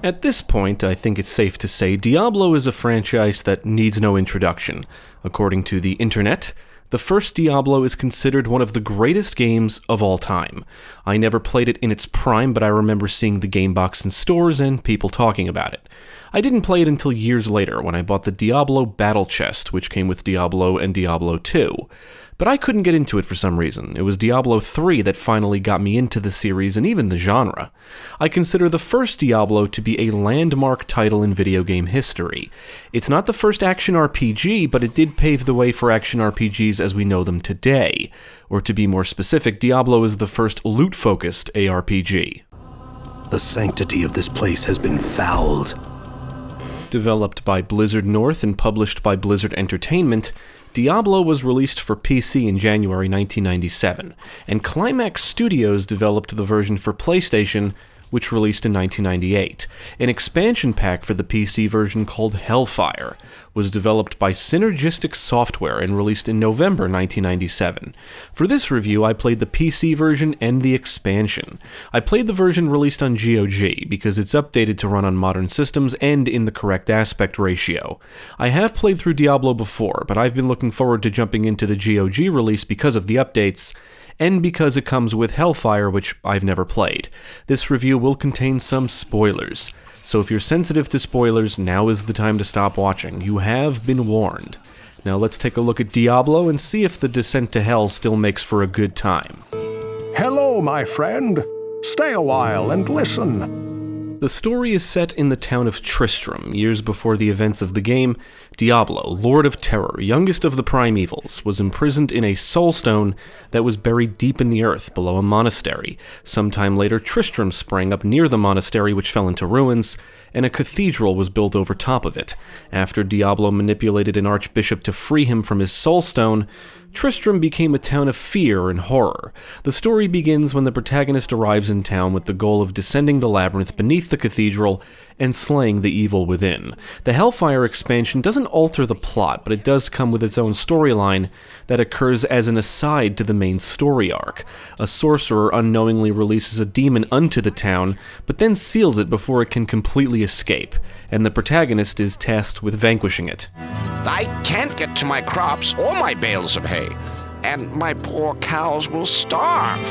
At this point, I think it's safe to say Diablo is a franchise that needs no introduction. According to the internet, the first Diablo is considered one of the greatest games of all time. I never played it in its prime, but I remember seeing the game box in stores and people talking about it. I didn't play it until years later when I bought the Diablo Battle Chest, which came with Diablo and Diablo 2. But I couldn't get into it for some reason. It was Diablo 3 that finally got me into the series and even the genre. I consider the first Diablo to be a landmark title in video game history. It's not the first action RPG, but it did pave the way for action RPGs as we know them today. Or to be more specific, Diablo is the first loot-focused ARPG. The sanctity of this place has been fouled. Developed by Blizzard North and published by Blizzard Entertainment, Diablo was released for PC in January 1997, and Climax Studios developed the version for PlayStation, which released in 1998. An expansion pack for the PC version called Hellfire was developed by Synergistic Software and released in November 1997. For this review, I played the PC version and the expansion. I played the version released on GOG because it's updated to run on modern systems and in the correct aspect ratio. I have played through Diablo before, but I've been looking forward to jumping into the GOG release because of the updates, and because it comes with Hellfire, which I've never played. This review will contain some spoilers, so if you're sensitive to spoilers, now is the time to stop watching. You have been warned. Now let's take a look at Diablo and see if the descent to hell still makes for a good time. Hello, my friend. Stay a while and listen. The story is set in the town of Tristram, years before the events of the game. Diablo, Lord of Terror, youngest of the primevals, was imprisoned in a soulstone that was buried deep in the earth below a monastery. Sometime later, Tristram sprang up near the monastery, which fell into ruins, and a cathedral was built over top of it. After Diablo manipulated an archbishop to free him from his soulstone, Tristram became a town of fear and horror. The story begins when the protagonist arrives in town with the goal of descending the labyrinth beneath the cathedral and slaying the evil within. The Hellfire expansion doesn't alter the plot, but it does come with its own storyline that occurs as an aside to the main story arc. A sorcerer unknowingly releases a demon unto the town, but then seals it before it can completely escape, and the protagonist is tasked with vanquishing it. I can't get to my crops or my bales of hay, and my poor cows will starve.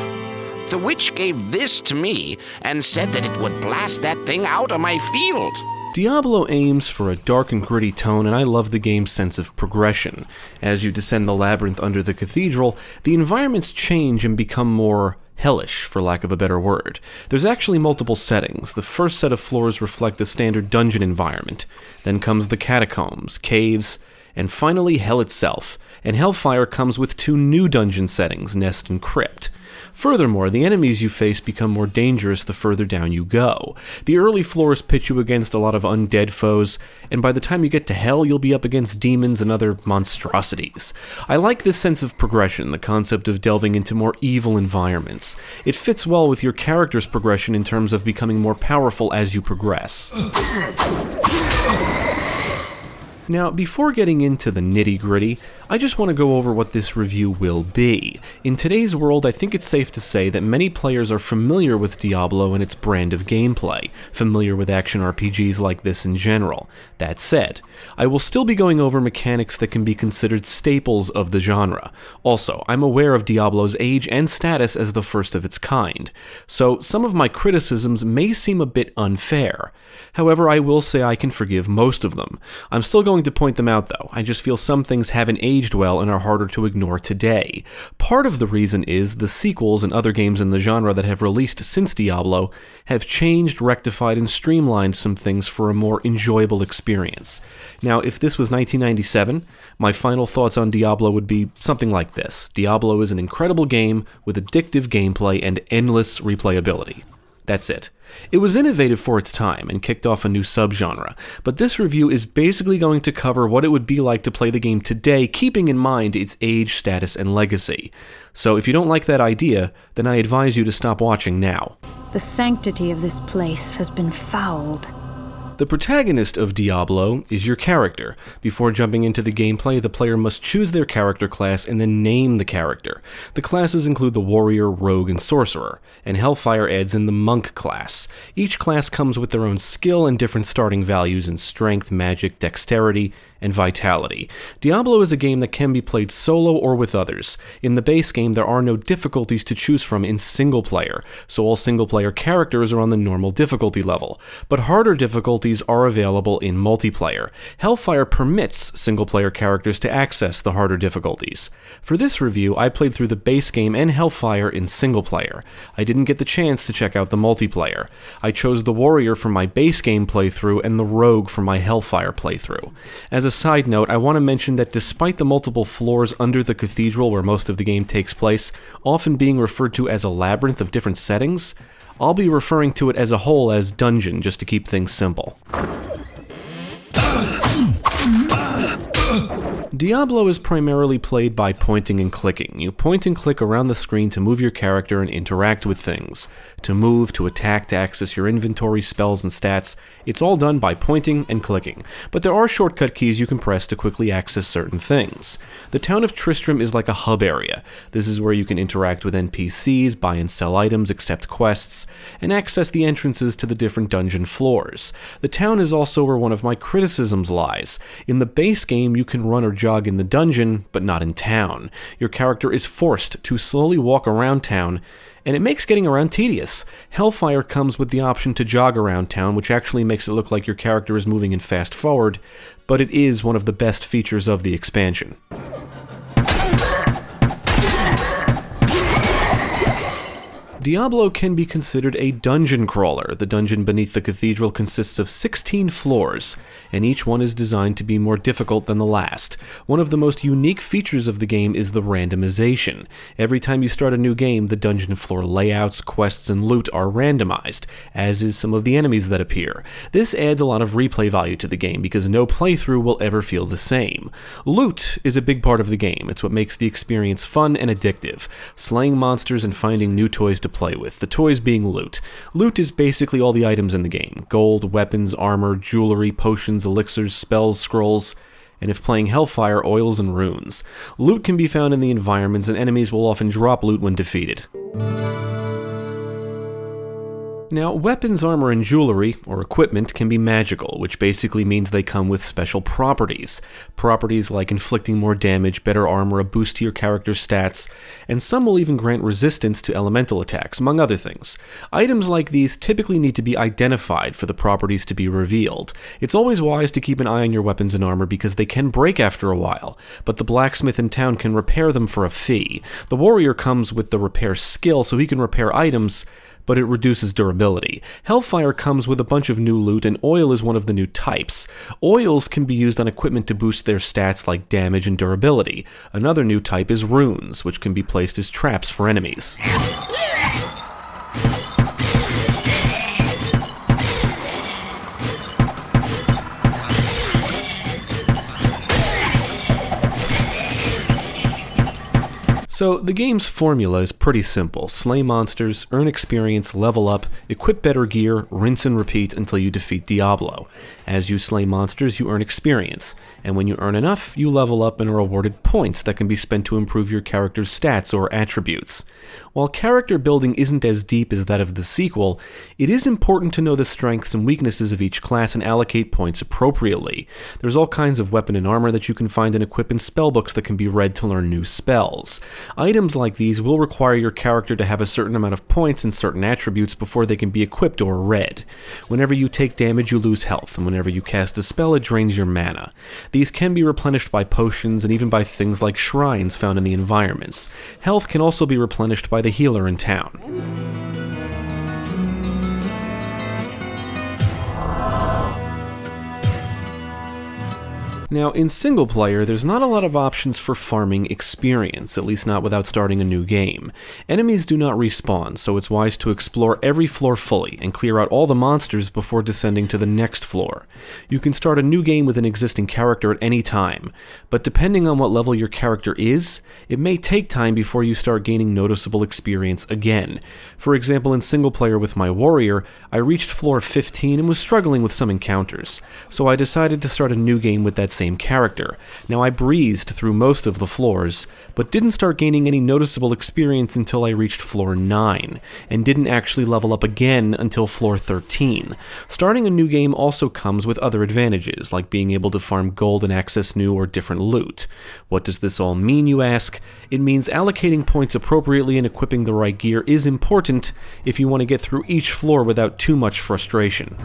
The witch gave this to me and said that it would blast that thing out of my field. Diablo aims for a dark and gritty tone, and I love the game's sense of progression. As you descend the labyrinth under the cathedral, the environments change and become more hellish, for lack of a better word. There's actually multiple settings. The first set of floors reflect the standard dungeon environment. Then comes the catacombs, caves, and finally hell itself. And Hellfire comes with 2 new dungeon settings, Nest and Crypt. Furthermore, the enemies you face become more dangerous the further down you go. The early floors pit you against a lot of undead foes, and by the time you get to hell, you'll be up against demons and other monstrosities. I like this sense of progression, the concept of delving into more evil environments. It fits well with your character's progression in terms of becoming more powerful as you progress. Now, before getting into the nitty-gritty, I just want to go over what this review will be. In today's world, I think it's safe to say that many players are familiar with Diablo and its brand of gameplay, familiar with action RPGs like this in general. That said, I will still be going over mechanics that can be considered staples of the genre. Also, I'm aware of Diablo's age and status as the first of its kind, so some of my criticisms may seem a bit unfair. However, I will say I can forgive most of them. I'm still going to point them out though. I just feel some things haven't aged well and are harder to ignore today. Part of the reason is the sequels and other games in the genre that have released since Diablo have changed, rectified, and streamlined some things for a more enjoyable experience. Now, if this was 1997, my final thoughts on Diablo would be something like this. Diablo is an incredible game with addictive gameplay and endless replayability. That's it. It was innovative for its time and kicked off a new subgenre, but this review is basically going to cover what it would be like to play the game today, keeping in mind its age, status, and legacy. So if you don't like that idea, then I advise you to stop watching now. The sanctity of this place has been fouled. The protagonist of Diablo is your character. Before jumping into the gameplay, the player must choose their character class and then name the character. The classes include the warrior, rogue, and sorcerer, and Hellfire adds in the monk class. Each class comes with their own skill and different starting values in strength, magic, dexterity, and vitality. Diablo is a game that can be played solo or with others. In the base game, there are no difficulties to choose from in single player, so all single player characters are on the normal difficulty level, but harder difficulties are available in multiplayer. Hellfire permits single player characters to access the harder difficulties. For this review, I played through the base game and Hellfire in single player. I didn't get the chance to check out the multiplayer. I chose the warrior for my base game playthrough and the rogue for my Hellfire playthrough. As a side note, I want to mention that despite the multiple floors under the cathedral where most of the game takes place, often being referred to as a labyrinth of different settings, I'll be referring to it as a whole as dungeon just to keep things simple. Diablo is primarily played by pointing and clicking. You point and click around the screen to move your character and interact with things. To move, to attack, to access your inventory, spells, and stats, it's all done by pointing and clicking. But there are shortcut keys you can press to quickly access certain things. The town of Tristram is like a hub area. This is where you can interact with NPCs, buy and sell items, accept quests, and access the entrances to the different dungeon floors. The town is also where one of my criticisms lies. In the base game, you can run or jog in the dungeon, but not in town. Your character is forced to slowly walk around town, and it makes getting around tedious. Hellfire comes with the option to jog around town, which actually makes it look like your character is moving in fast forward, but it is one of the best features of the expansion. Diablo can be considered a dungeon crawler. The dungeon beneath the cathedral consists of 16 floors, and each one is designed to be more difficult than the last. One of the most unique features of the game is the randomization. Every time you start a new game, the dungeon floor layouts, quests, and loot are randomized, as is some of the enemies that appear. This adds a lot of replay value to the game because no playthrough will ever feel the same. Loot is a big part of the game. It's what makes the experience fun and addictive. Slaying monsters and finding new toys to play with, the toys being loot. Loot is basically all the items in the game: gold, weapons, armor, jewelry, potions, elixirs, spells, scrolls, and if playing Hellfire, oils and runes. Loot can be found in the environments, and enemies will often drop loot when defeated. Now, weapons, armor, and jewelry, or equipment, can be magical, which basically means they come with special properties. Properties like inflicting more damage, better armor, a boost to your character's stats, and some will even grant resistance to elemental attacks, among other things. Items like these typically need to be identified for the properties to be revealed. It's always wise to keep an eye on your weapons and armor because they can break after a while, but the blacksmith in town can repair them for a fee. The warrior comes with the repair skill, so he can repair items, but it reduces durability. Hellfire comes with a bunch of new loot, and oil is one of the new types. Oils can be used on equipment to boost their stats like damage and durability. Another new type is runes, which can be placed as traps for enemies. So, the game's formula is pretty simple. Slay monsters, earn experience, level up, equip better gear, rinse and repeat until you defeat Diablo. As you slay monsters, you earn experience, and when you earn enough, you level up and are awarded points that can be spent to improve your character's stats or attributes. While character building isn't as deep as that of the sequel, it is important to know the strengths and weaknesses of each class and allocate points appropriately. There's all kinds of weapon and armor that you can find and equip in spellbooks that can be read to learn new spells. Items like these will require your character to have a certain amount of points and certain attributes before they can be equipped or read. Whenever you take damage, you lose health, and whenever you cast a spell, it drains your mana. These can be replenished by potions and even by things like shrines found in the environments. Health can also be replenished by the healer in town. Now, in single player, there's not a lot of options for farming experience, at least not without starting a new game. Enemies do not respawn, so it's wise to explore every floor fully and clear out all the monsters before descending to the next floor. You can start a new game with an existing character at any time, but depending on what level your character is, it may take time before you start gaining noticeable experience again. For example, in single player with my warrior, I reached floor 15 and was struggling with some encounters, so I decided to start a new game with that same character. Now, I breezed through most of the floors, but didn't start gaining any noticeable experience until I reached floor 9, and didn't actually level up again until floor 13. Starting a new game also comes with other advantages, like being able to farm gold and access new or different loot. What does this all mean, you ask? It means allocating points appropriately and equipping the right gear is important if you want to get through each floor without too much frustration.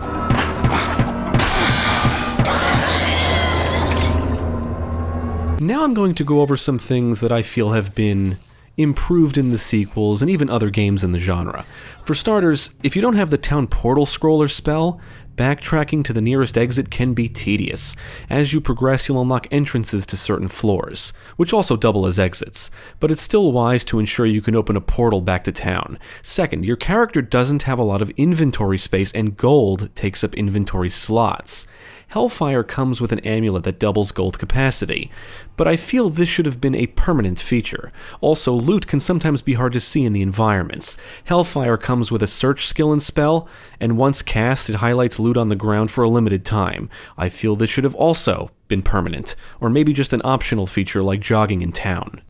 Now I'm going to go over some things that I feel have been improved in the sequels and even other games in the genre. For starters, if you don't have the town portal scroller spell, backtracking to the nearest exit can be tedious. As you progress, you'll unlock entrances to certain floors, which also double as exits, but it's still wise to ensure you can open a portal back to town. Second, your character doesn't have a lot of inventory space, and gold takes up inventory slots. Hellfire comes with an amulet that doubles gold capacity, but I feel this should have been a permanent feature. Also, loot can sometimes be hard to see in the environments. Hellfire comes with a search skill and spell, and once cast, it highlights loot on the ground for a limited time. I feel this should have also been permanent, or maybe just an optional feature like jogging in town.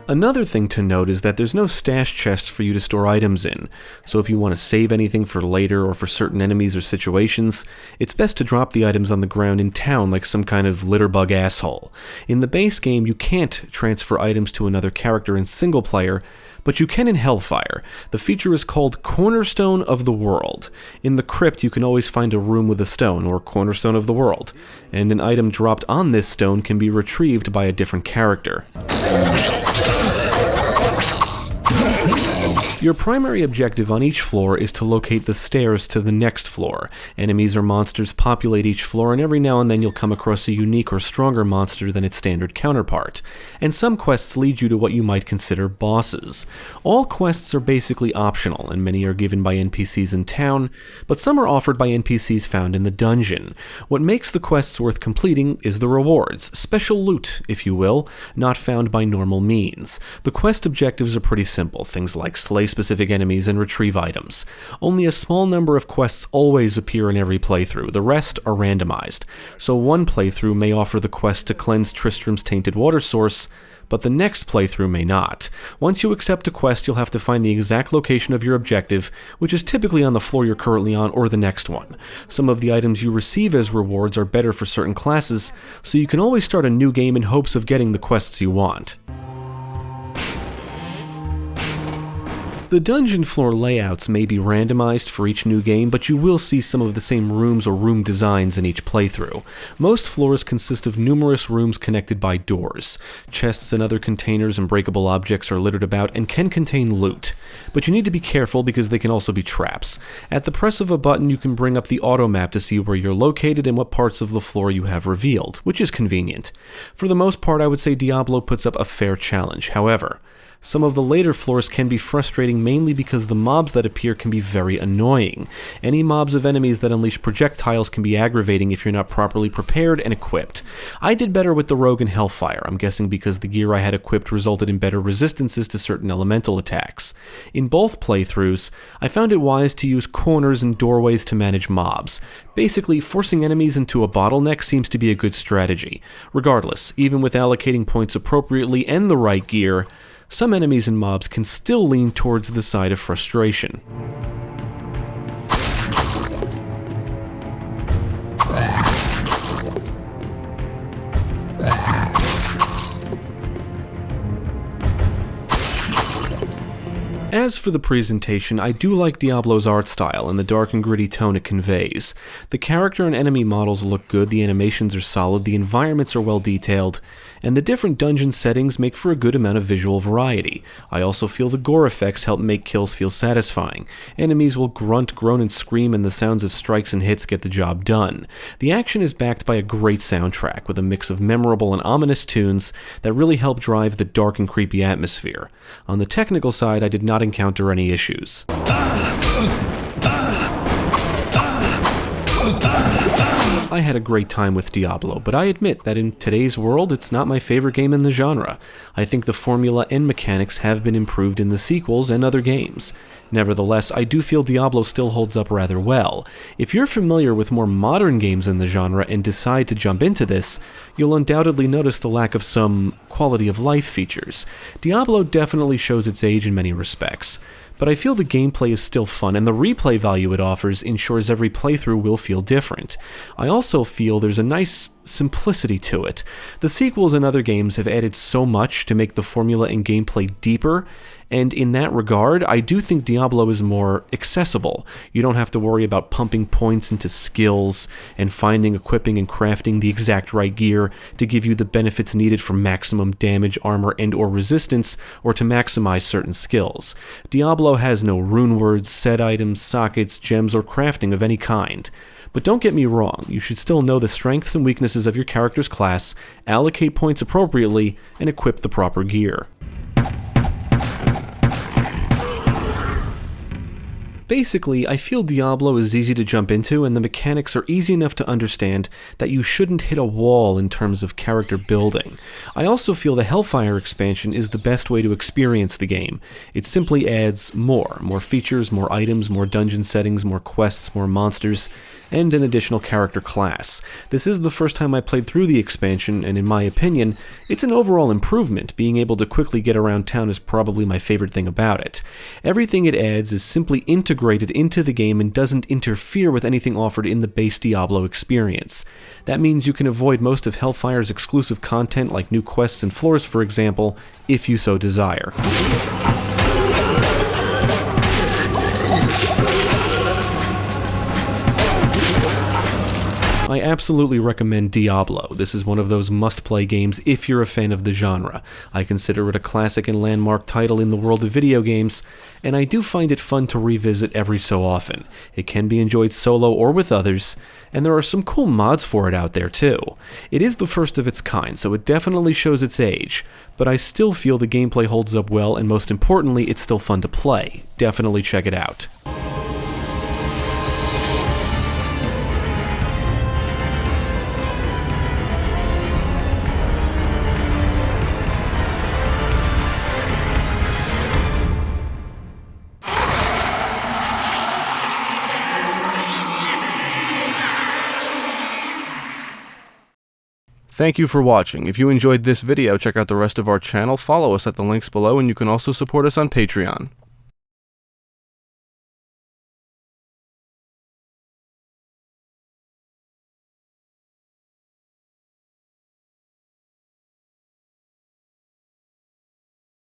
Another thing to note is that there's no stash chest for you to store items in, so if you want to save anything for later or for certain enemies or situations, it's best to drop the items on the ground in town like some kind of litterbug asshole. In the base game, you can't transfer items to another character in single player, but you can in Hellfire. The feature is called Cornerstone of the World. In the crypt, you can always find a room with a stone, or Cornerstone of the World, and an item dropped on this stone can be retrieved by a different character. Your primary objective on each floor is to locate the stairs to the next floor. Enemies or monsters populate each floor, and every now and then you'll come across a unique or stronger monster than its standard counterpart. And some quests lead you to what you might consider bosses. All quests are basically optional, and many are given by NPCs in town, but some are offered by NPCs found in the dungeon. What makes the quests worth completing is the rewards, special loot, if you will, not found by normal means. The quest objectives are pretty simple, things like slay specific enemies and retrieve items. Only a small number of quests always appear in every playthrough, the rest are randomized. So one playthrough may offer the quest to cleanse Tristram's tainted water source, but the next playthrough may not. Once you accept a quest, you'll have to find the exact location of your objective, which is typically on the floor you're currently on or the next one. Some of the items you receive as rewards are better for certain classes, so you can always start a new game in hopes of getting the quests you want. The dungeon floor layouts may be randomized for each new game, but you will see some of the same rooms or room designs in each playthrough. Most floors consist of numerous rooms connected by doors. Chests and other containers and breakable objects are littered about and can contain loot, but you need to be careful because they can also be traps. At the press of a button, you can bring up the auto map to see where you're located and what parts of the floor you have revealed, which is convenient. For the most part, I would say Diablo puts up a fair challenge. However, some of the later floors can be frustrating mainly because the mobs that appear can be very annoying. Any mobs of enemies that unleash projectiles can be aggravating if you're not properly prepared and equipped. I did better with the Rogue and Hellfire, I'm guessing because the gear I had equipped resulted in better resistances to certain elemental attacks. In both playthroughs, I found it wise to use corners and doorways to manage mobs. Basically, forcing enemies into a bottleneck seems to be a good strategy. Regardless, even with allocating points appropriately and the right gear, some enemies and mobs can still lean towards the side of frustration. As for the presentation, I do like Diablo's art style and the dark and gritty tone it conveys. The character and enemy models look good, the animations are solid, the environments are well detailed, and the different dungeon settings make for a good amount of visual variety. I also feel the gore effects help make kills feel satisfying. Enemies will grunt, groan, and scream, and the sounds of strikes and hits get the job done. The action is backed by a great soundtrack, with a mix of memorable and ominous tunes that really help drive the dark and creepy atmosphere. On the technical side, I did not encounter any issues. I had a great time with Diablo, but I admit that in today's world, it's not my favorite game in the genre. I think the formula and mechanics have been improved in the sequels and other games. Nevertheless, I do feel Diablo still holds up rather well. If you're familiar with more modern games in the genre and decide to jump into this, you'll undoubtedly notice the lack of some quality of life features. Diablo definitely shows its age in many respects, but I feel the gameplay is still fun, and the replay value it offers ensures every playthrough will feel different. I also feel there's a nice simplicity to it. The sequels and other games have added so much to make the formula and gameplay deeper, and in that regard, I do think Diablo is more accessible. You don't have to worry about pumping points into skills and finding, equipping, and crafting the exact right gear to give you the benefits needed for maximum damage, armor, and/or resistance, or to maximize certain skills. Diablo has no rune words, set items, sockets, gems, or crafting of any kind. But don't get me wrong, you should still know the strengths and weaknesses of your character's class, allocate points appropriately, and equip the proper gear. Basically, I feel Diablo is easy to jump into, and the mechanics are easy enough to understand that you shouldn't hit a wall in terms of character building. I also feel the Hellfire expansion is the best way to experience the game. It simply adds more features, more items, more dungeon settings, more quests, more monsters, and an additional character class. This is the first time I played through the expansion, and in my opinion, it's an overall improvement. Being able to quickly get around town is probably my favorite thing about it. Everything it adds is simply integrated into the game and doesn't interfere with anything offered in the base Diablo experience. That means you can avoid most of Hellfire's exclusive content like new quests and floors, for example, if you so desire. I absolutely recommend Diablo. This is one of those must-play games if you're a fan of the genre. I consider it a classic and landmark title in the world of video games, and I do find it fun to revisit every so often. It can be enjoyed solo or with others, and there are some cool mods for it out there too. It is the first of its kind, so it definitely shows its age, but I still feel the gameplay holds up well, and most importantly, it's still fun to play. Definitely check it out. Thank you for watching. If you enjoyed this video, check out the rest of our channel, follow us at the links below, and you can also support us on Patreon.